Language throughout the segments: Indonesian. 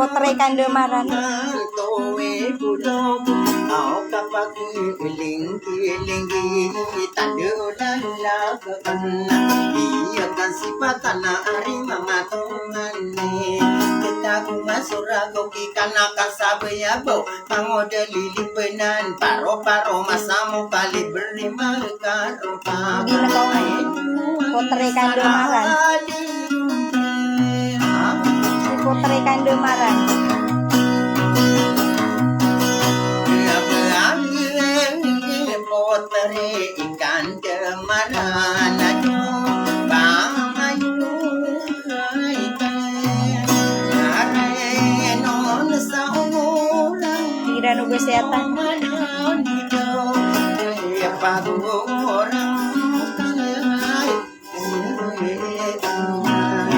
Potray Kandemaran. Potray Kandemaran. Potray Kandemaran. Tidak nunggu kesehatan.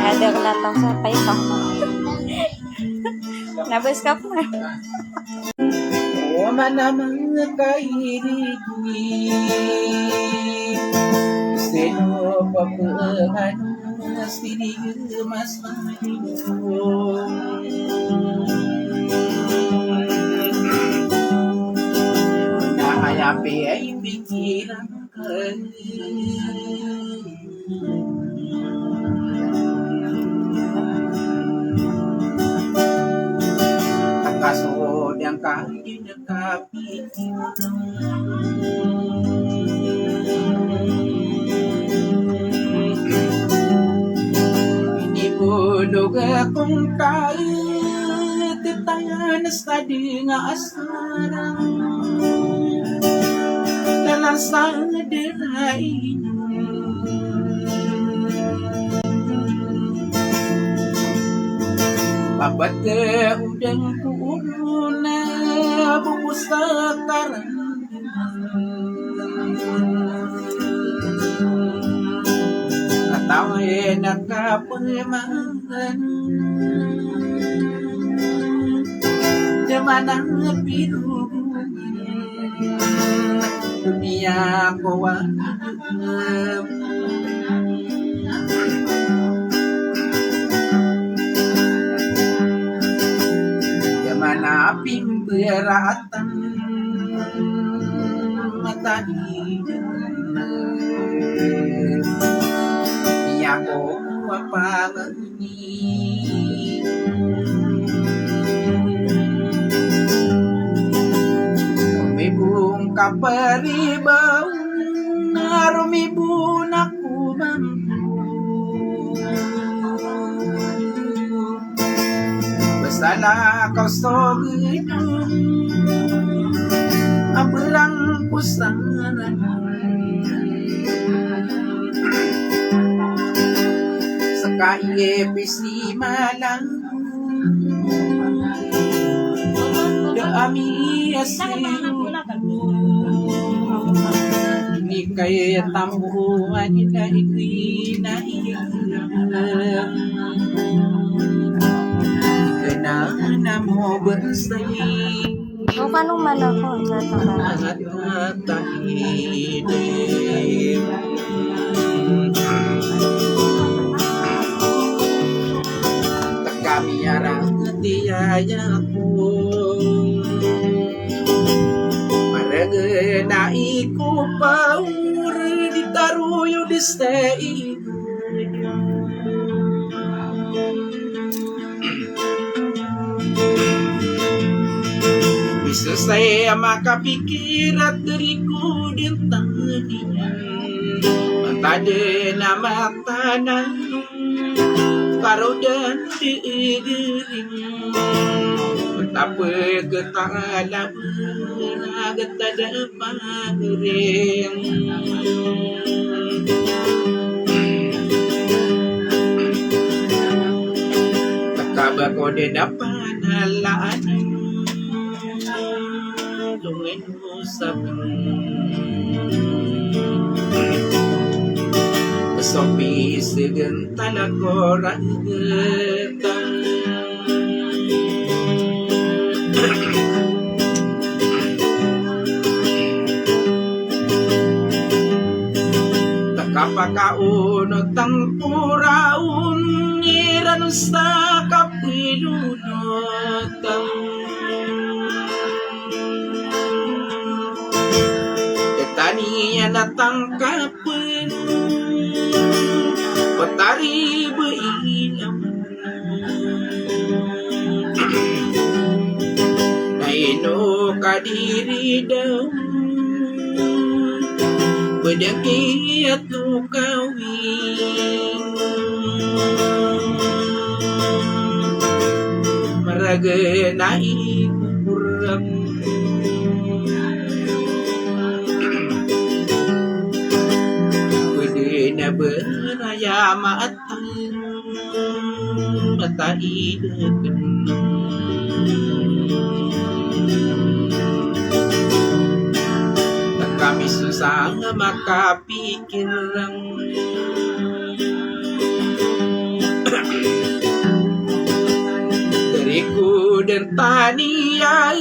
Ada kelatang sampai kau. Nabes kapan? Oh mana mengkairi seno papengan sini mas nah hayape ay pikiran kasod yang kali dekapi ini budog akong kahit tayo na sa di nga asarang sadai babate udang kuruna bubus sekarang atawe nakapemangan Demana biru dunia kowa Demana pimberatan mata dunia kowa pangani Mibung kaparibau narumibun aku mampu Besala kau sogedung Abelang pusana Sekaya bisi malang Ami asiru ni kaya tambuhan dari na Kenana mo bersih O, paano man ako sa tangan? Kami arang tiyayaku Maragena iku paur ditaruyo di stay Bisa saya makapikir at diriku din tadinya Mata na mata na Karo dan diiring Betapa ketala beragat ada paring Takaba ko din dapat halaan Tungin usap Sopi segentala koran getang Takapakaun tangpuraun Iran sa kapilunotang Tania natangkapan Petari berilam Naino kadiri daun Bedaki atau kawin Maraga naik kurang Bedena beraya matang Mata idekan Kami susah makapikir Dariku dan tanian